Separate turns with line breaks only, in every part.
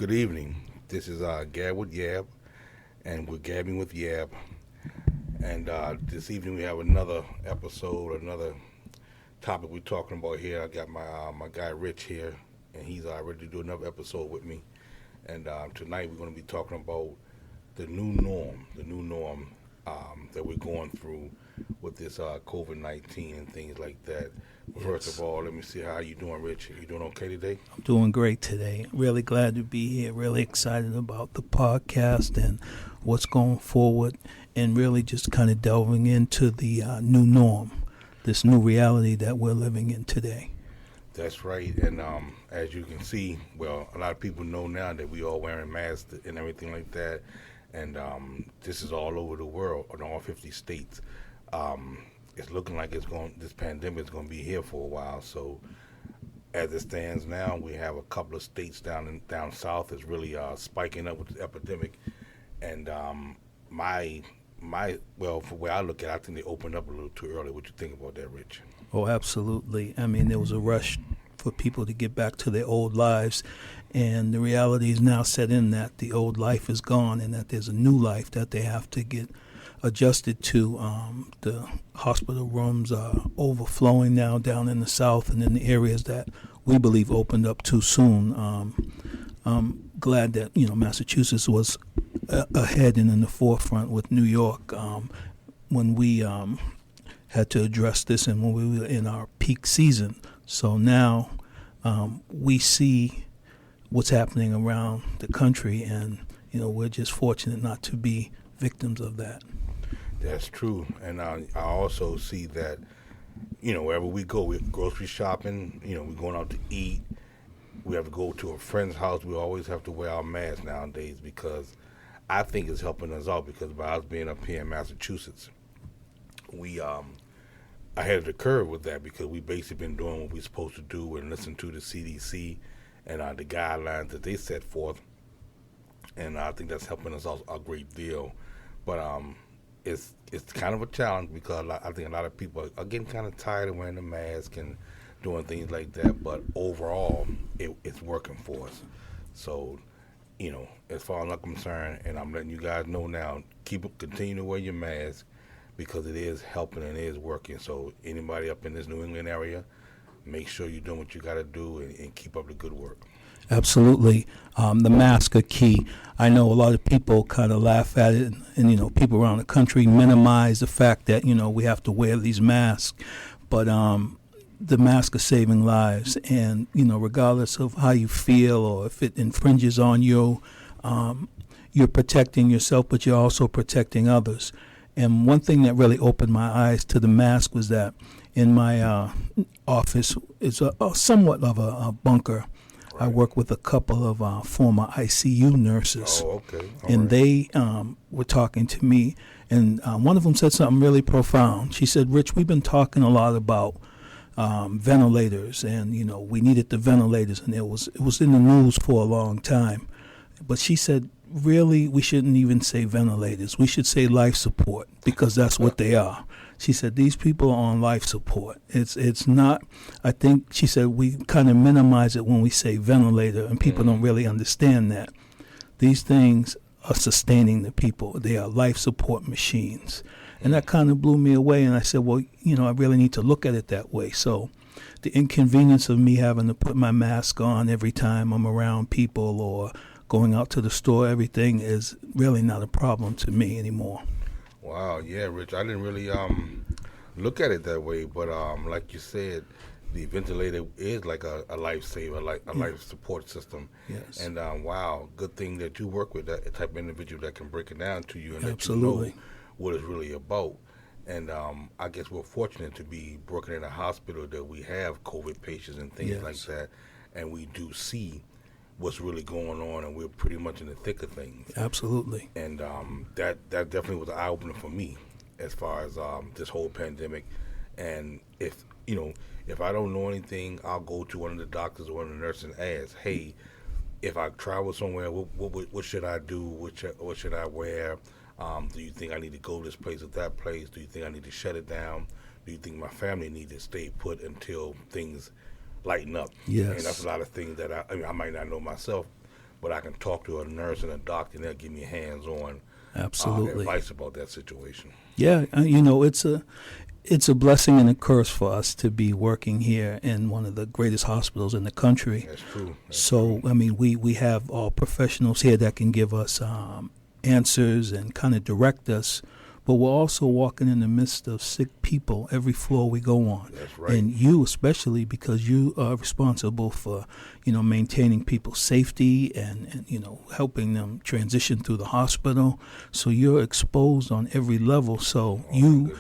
Good evening. This is Gab with Yab, and we're gabbing with Yab. And this evening we have another episode, another topic we're talking about here. I got my guy Rich here, and he's ready to do another episode with me. And tonight we're going to be talking about the new norm that we're going through with this COVID-19 and things like that. First of all, let me see how you doing, Rich. You doing okay today?
I'm doing great today. Really glad to be here. Really excited about the podcast and what's going forward, and really just kind of delving into the new norm, this new reality that we're living in today.
That's right. And as you can see, well, a lot of people know now that we all wearing masks and everything like that. And this is all over the world, in all 50 states. It's looking like this pandemic is going to be here for a while. So as it stands now, we have a couple of states down south that's really spiking up with the epidemic. And for where I look at it, I think they opened up a little too early. What you think about that, Rich?
Oh, absolutely. I mean, there was a rush for people to get back to their old lives, and the reality is now set in that the old life is gone and that there's a new life that they have to get adjusted to. The hospital rooms are overflowing now down in the south and in the areas that we believe opened up too soon. I'm glad that Massachusetts was ahead and in the forefront with New York when we had to address this and when we were in our peak season. So now we see what's happening around the country, and we're just fortunate not to be victims of that.
That's true. And I also see that wherever we go, we're grocery shopping, we're going out to eat, we have to go to a friend's house, we always have to wear our masks nowadays, because I think it's helping us out, because by us being up here in Massachusetts, we ahead of the curve with that, because we basically been doing what we're supposed to do and listen to the CDC and the guidelines that they set forth, and I think that's helping us out a great deal. But it's kind of a challenge, because I think a lot of people are getting kind of tired of wearing the mask and doing things like that. But overall, it's working for us. So, as far as I'm concerned, and I'm letting you guys know now, continue to wear your mask, because it is helping and it is working. So anybody up in this New England area, make sure you're doing what you got to do and keep up the good work.
Absolutely. The masks are key. I know a lot of people kind of laugh at it, and people around the country minimize the fact that, we have to wear these masks. But the masks are saving lives, and, regardless of how you feel or if it infringes on you, you're protecting yourself, but you're also protecting others. And one thing that really opened my eyes to the mask was that in my office is a somewhat of a bunker. Right. I work with a couple of former ICU nurses.
Oh, okay.
And they were talking to me, and one of them said something really profound. She said, "Rich, we've been talking a lot about ventilators, and we needed the ventilators, and it was in the news for a long time." But she said, really, we shouldn't even say ventilators. We should say life support, because that's what they are. She said, these people are on life support. It's not, I think, she said, we kind of minimize it when we say ventilator, and people don't really understand that. These things are sustaining the people. They are life support machines. And that kind of blew me away, and I said, well, I really need to look at it that way. So the inconvenience of me having to put my mask on every time I'm around people or going out to the store, everything is really not a problem to me anymore.
Wow, yeah, Rich, I didn't really look at it that way, but like you said, the ventilator is like a lifesaver, like a life support system.
Yes.
And wow, good thing that you work with that type of individual that can break it down to you and
Absolutely.
let you know what it's really about. And I guess we're fortunate to be working in a hospital that we have COVID patients and things
Yes.
like that, and we do see what's really going on, and we're pretty much in the thick of things.
Absolutely.
And that definitely was an eye-opener for me as far as this whole pandemic. And if I don't know anything, I'll go to one of the doctors or one of the nurses and ask, hey, if I travel somewhere, what should I do? What should I wear? Do you think I need to go this place or that place? Do you think I need to shut it down? Do you think my family need to stay put until things lighten up?
Yes.
And that's a lot of things that I might not know myself, but I can talk to a nurse and a doctor, and they'll give me hands-on
Absolutely.
advice about that situation.
Yeah, it's a blessing and a curse for us to be working here in one of the greatest hospitals in the country.
That's true.
So, I mean, we have all professionals here that can give us answers and kind of direct us, but we're also walking in the midst of sick people every floor we go on.
That's right.
And you especially, because you are responsible for, maintaining people's safety and helping them transition through the hospital. So you're exposed on every level. So you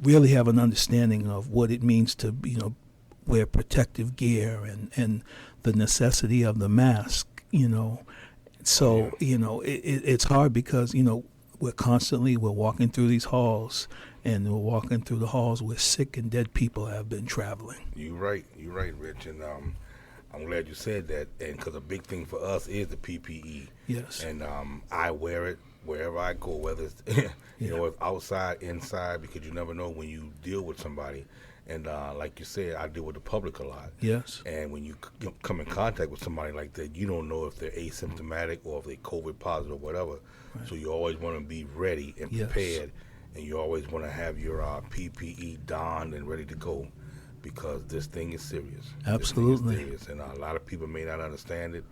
really have an understanding of what it means to, wear protective gear and the necessity of the mask, So, it's hard because, we're walking through these halls, and we're walking through the halls where sick and dead people have been traveling.
You're right, Rich, and I'm glad you said that, and because a big thing for us is the PPE.
Yes.
And I wear it wherever I go, whether it's it's outside, inside, because you never know when you deal with somebody. And like you said, I deal with the public a lot.
Yes.
And when you come in contact with somebody like that, you don't know if they're asymptomatic or if they're COVID positive or whatever. Right. So you always want to be ready and prepared, and you always want to have your PPE donned and ready to go, because this thing is serious.
Absolutely.
This thing is serious, and a lot of people may not understand it,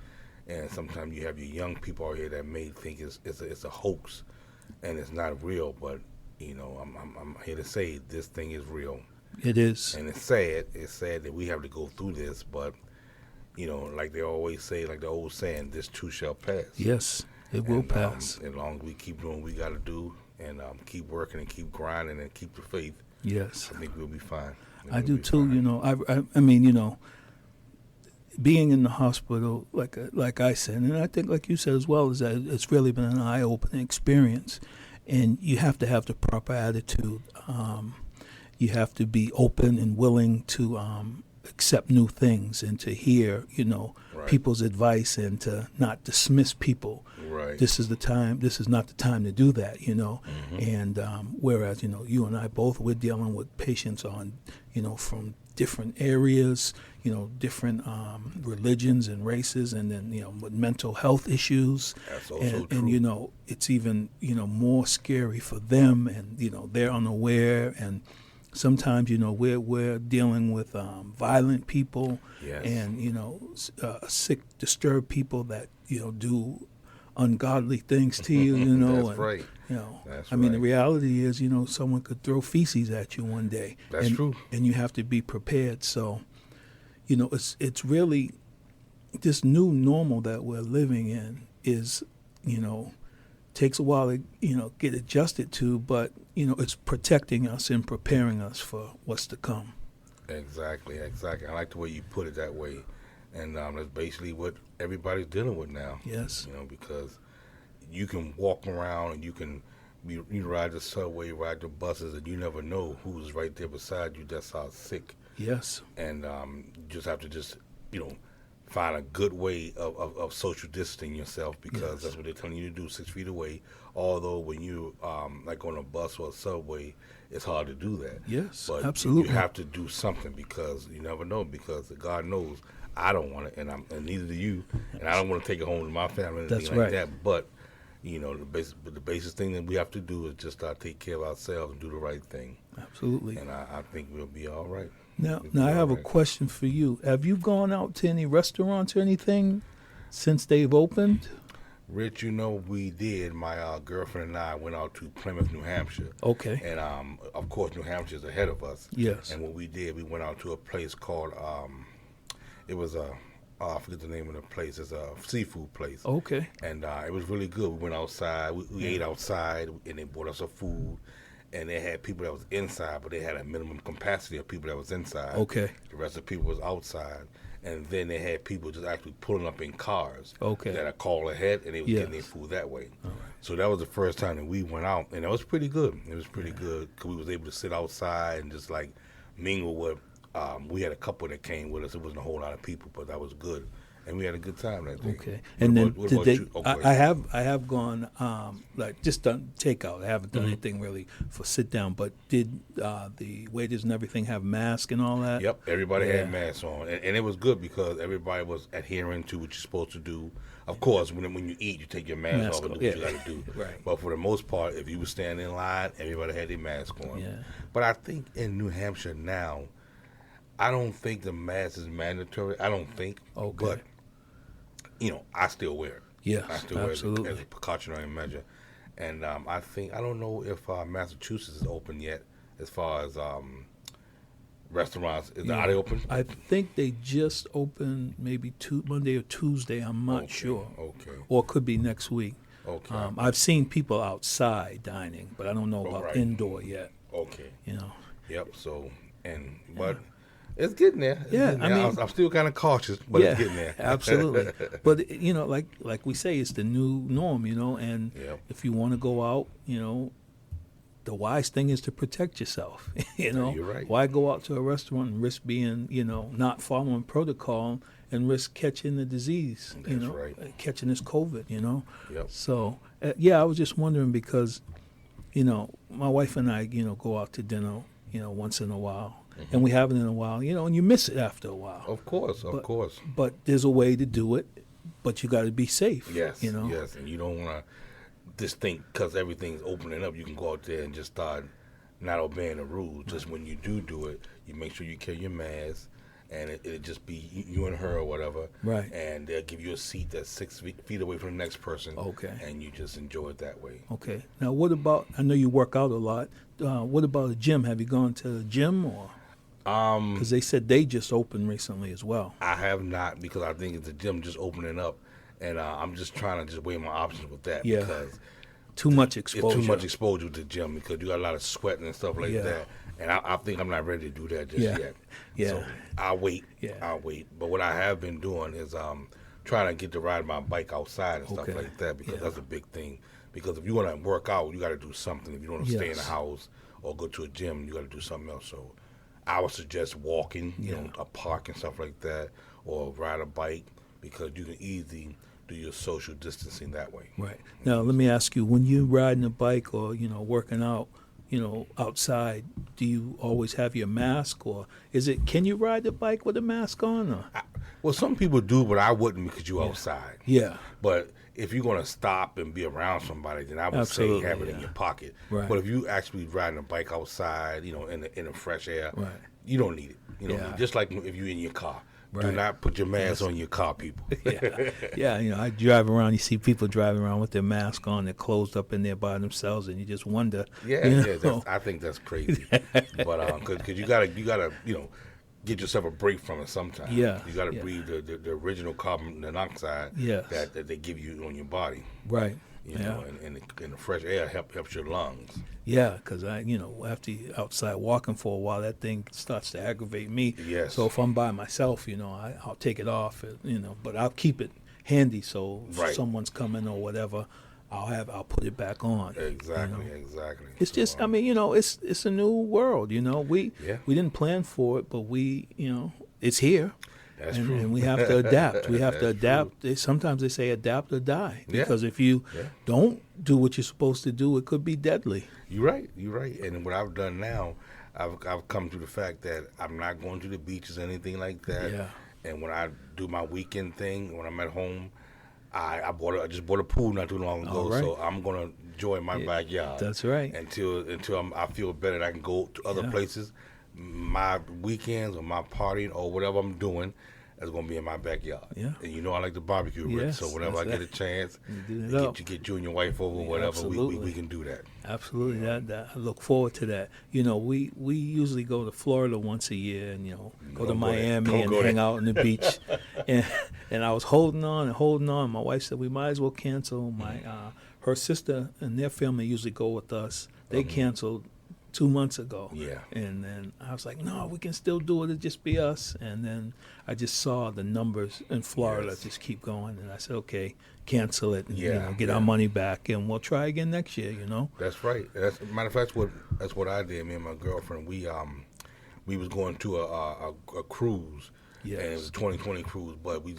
and sometimes you have your young people out here that may think it's a hoax, and it's not real. But I'm here to say this thing is real.
It is.
And it's sad. It's sad that we have to go through this, but, like they always say, like the old saying, this too shall pass.
Yes, it will pass.
As long as we keep doing what we got to do and keep working and keep grinding and keep the faith,
yes,
I think we'll be fine.
I do too. I mean, being in the hospital, like I said, and I think like you said as well, is that it's really been an eye-opening experience, and you have to have the proper attitude. You have to be open and willing to accept new things and to hear,
Right.
people's advice, and to not dismiss people.
Right.
This is not the time to do that,
Mm-hmm.
And whereas, you and I both, we're dealing with patients on, from different areas, different religions and races, and then, with mental health issues.
That's also
and,
true.
and, it's even, more scary for them, and, they're unaware, and sometimes, we're dealing with violent people.
Yes.
And, sick, disturbed people that, do ungodly things to you,
That's
and,
right.
I mean, the reality is, someone could throw feces at you one day.
That's true.
And you have to be prepared. So, it's really this new normal that we're living in is, takes a while to, get adjusted to, but, it's protecting us and preparing us for what's to come.
Exactly. I like the way you put it that way. And that's basically what everybody's dealing with now.
Yes.
Because you can walk around and you ride the subway, ride the buses, and you never know who's right there beside you that's out sick.
Yes.
And you just have to find a good way of social distancing yourself, because that's what they're telling you to do, 6 feet away. Although when you like on a bus or a subway, it's hard to do that.
Yes,
but
absolutely.
You have to do something, because you never know, because God knows I don't want it, and neither do you, and I don't want to take it home to my family and anything like that. But the basic thing that we have to do is just take care of ourselves and do the right thing.
Absolutely.
And I think we'll be all right.
Now I have a question for you. Have you gone out to any restaurants or anything since they've opened?
Rich, we did. My girlfriend and I went out to Plymouth, New Hampshire.
Okay.
And, of course, New Hampshire is ahead of us.
Yes.
And what we did, we went out to a place called, it was I forget the name of the place. It's a seafood place.
Okay.
And it was really good. We went outside. We ate outside, and they brought us some food. And they had people that was inside, but they had a minimum capacity of people that was inside.
Okay.
The rest of the people was outside. And then they had people just actually pulling up in cars.
Okay.
That I called ahead, and they was getting their food that way. All right. So that was the first time that we went out, and it was pretty good. It was pretty good, because we was able to sit outside and just mingle with. We had a couple that came with us. It wasn't a whole lot of people, but that was good. and we had a good time that day.
Okay. And then
what
did
about
they?
you? Oh,
I have gone like just done takeout. I haven't done anything really for sit down. But did the waiters and everything have masks and all that?
Yep, everybody
Yeah.
had masks on, and it was good because everybody was adhering to what you're supposed to do. Of course, when you eat, you take your mask off and do what you got to do.
Right.
But for the most part, if you were standing in line, everybody had their mask on.
Yeah.
But I think in New Hampshire now, I don't think the mask is mandatory. I don't think.
Okay.
But I still wear it.
Yes,
I still wear
absolutely.
it as a precautionary measure. And I don't know if Massachusetts is open yet as far as restaurants. Are they open?
I think they just opened maybe Monday or Tuesday. I'm not sure.
Okay.
Or it could be next week.
Okay.
I've seen people outside dining, but I don't know about
right.
indoor yet.
Okay. Yep. So, but it's getting there. It's
Yeah,
getting there.
I mean-
I'm still kind of cautious, but it's getting there.
Absolutely. But like we say, it's the new norm, and
Yep.
if you want to go out, the wise thing is to protect yourself.
You're right.
Why go out to a restaurant and risk being, not following protocol and risk catching the disease,
That's right.
catching this COVID,
Yep.
So, I was just wondering because, my wife and I, go out to dinner, once in a while.
Mm-hmm.
And we haven't in a while, and you miss it after a while.
Of course.
But there's a way to do it, but you got to be safe.
Yes. Yes. And you don't want to just think because everything's opening up, you can go out there and just start not obeying the rules. Just when you do it, you make sure you carry your mask, and it'll just be you and her or whatever.
Right.
And they'll give you a seat that's 6 feet away from the next person.
Okay.
And you just enjoy it that way.
Okay. Now, what about? I know you work out a lot. What about a gym? Have you gone to a gym or? Because they said they just opened recently as well.
I have not because I think it's the gym just opening up, and I'm just trying to just weigh my options with that
Yeah.
because
Too much exposure.
it's too much exposure to the gym because you got a lot of sweating and stuff like
Yeah.
that, and I think I'm not ready to do that just
Yeah.
yet.
Yeah.
So I'll wait.
Yeah.
I'll wait. But what I have been doing is trying to get to ride my bike outside and stuff
Okay.
like that because
Yeah.
that's a big thing. Because if you want to work out, you got to do something. If you want to stay in the
Yes.
house or go to a gym, you got to do something else. So I would suggest walking, a park and stuff like that, or ride a bike because you can easily do your social distancing that way.
Right. Now, let me ask you: when you riding a bike or working out, outside, do you always have your mask, or is it? Can you ride the bike with a mask on? Or?
Well, some people do, but I wouldn't because you're outside.
Yeah.
But if you're going to stop and be around somebody, then I would
Absolutely,
say have it in
yeah.
your pocket.
Right.
But if you actually riding a bike outside, in the fresh air,
Right.
you don't need it. You know,
Yeah.
just like if you're in your car. Do
Right.
not put your mask on your car, people.
Yeah, I drive around. You see people driving around with their mask on. They're closed up in there by themselves, and you just wonder.
I think that's crazy. But because you gotta get yourself a break from it sometimes.
Yeah,
you gotta
yeah.
breathe the original carbon monoxide
Yes.
that they give you on your body.
Right.
You know, and the fresh air helps your lungs.
Yeah, because after you're outside walking for a while, that thing starts to aggravate me.
Yes.
So if I'm by myself, I'll take it off, but I'll keep it handy. So if
Right.
someone's coming or whatever, I'll put it back on.
Exactly.
It's just, it's a new world. We didn't plan for it, but it's here.
That's
and,
true.
and we have to adapt. We have to
That's
adapt. Sometimes they say adapt or die.
Yeah.
Because if you
Yeah.
don't do what you're supposed to do, it could be deadly.
You're right. And what I've done now, I've come to the fact that I'm not going to the beaches or anything like that.
Yeah.
And when I do my weekend thing, when I'm at home, I just bought a pool not too long ago,
All right.
so I'm gonna enjoy my backyard.
That's right.
Until I feel better, that I can go to other places. My weekends or my partying or whatever I'm doing is gonna be in my backyard.
Yeah.
And I like to barbecue, Rick.
Yes,
so whenever I
that's
get a chance,
You do it up.
get you and your wife over, whatever,
absolutely.
we can do that.
Absolutely, that I look forward to that. We usually go to Florida once a year, and go to
Don't go there.
Miami
Don't
and
go
hang
there.
out on the beach. and I was holding on. My wife said we might as well cancel. Her sister and their family usually go with us. They canceled 2 months ago.
Yeah.
And then I was like, no, we can still do it. It'll just be us. And then I just saw the numbers in Florida
Yes.
just keep going, and I said, okay, cancel it and get
Yeah.
our money back, and we'll try again next year.
That's right. Matter of fact, that's what I did. Me and my girlfriend, we was going to a cruise,
Yes.
And it was a 2020 cruise, but we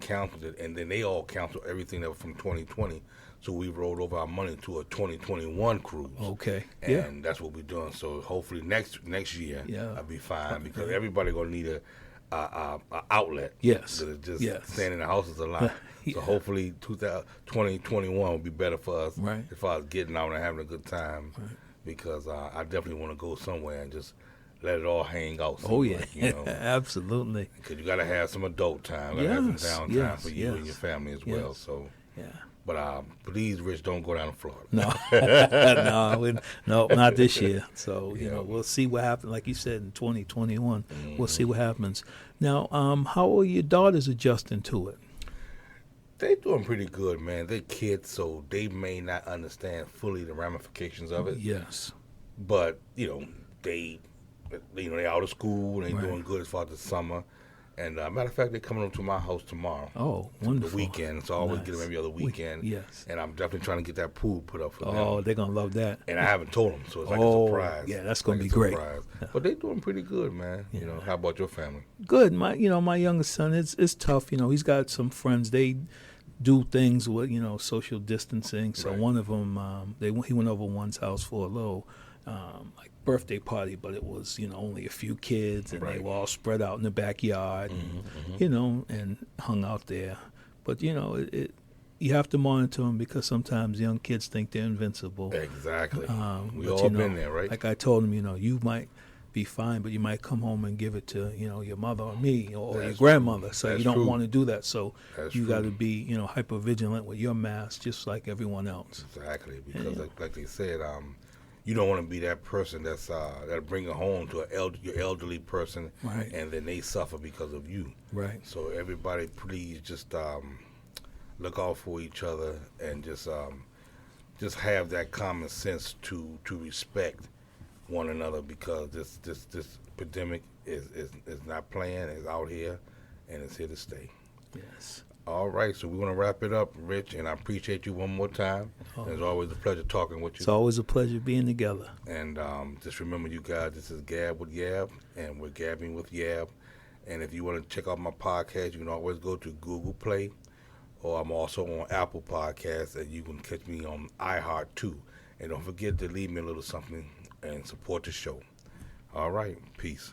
canceled it, and then they all canceled everything that was from 2020. So we rolled over our money to a 2021 cruise.
Okay.
And that's what we're doing. So hopefully next year I'll be fine, because everybody gonna need a outlet.
Yes.
Just
Yes.
staying in the house is a lot. So hopefully 2021 will be better for us as far as getting out and having a good time. Because I definitely want to go somewhere and just let it all hang out.
Oh yeah,
like, you know,
absolutely.
Because you got to have some adult time, got to have some downtime for you and your family as well. So
yeah.
But please, Rich, don't go down to Florida.
No, no, not this year. So we'll see what happens. Like you said, in 2021, we'll see what happens. Now, how are your daughters adjusting to it?
They're doing pretty good, man. They're kids, so they may not understand fully the ramifications of it.
Yes.
But they out of school and they're doing good as far as the summer. And matter of fact, they're coming up to my house tomorrow.
Oh, wonderful.
The weekend, so I always get them every other weekend.
Yes.
And I'm definitely trying to get that pool put up for them.
Oh, they're going to love that.
And I haven't told them, so it's like a surprise.
Yeah, that's going to be great.
But they're doing pretty good, man.
Yeah.
How about your family?
Good. My youngest son, it's tough. He's got some friends. They do things with, social distancing. So one of them, he went over one's house for a little, like birthday party, but it was only a few kids, and they were all spread out in the backyard, and hung out there. But you have to monitor them, because sometimes young kids think they're invincible.
Exactly. We all been there, right?
Like I told them, you might be fine, but you might come home and give it to your mother or me or your grandmother. So you don't want to do that. So you got to be hyper vigilant with your mask, just like everyone else.
Exactly, because like they said, you don't want to be that person that'll bring it home to your elderly person, and then they suffer because of you.
Right.
So everybody, please just look out for each other, and just have that common sense to respect one another, because this pandemic is not playing. It's out here, and it's here to stay.
Yes.
All right, so we want to wrap it up, Rich, and I appreciate you one more time. It's always a pleasure talking with you.
It's always a pleasure being together.
And just remember, you guys, this is Gab with Yab, and we're gabbing with Yab. And if you want to check out my podcast, you can always go to Google Play, or I'm also on Apple Podcasts, and you can catch me on iHeart too. And don't forget to leave me a little something and support the show. All right, peace.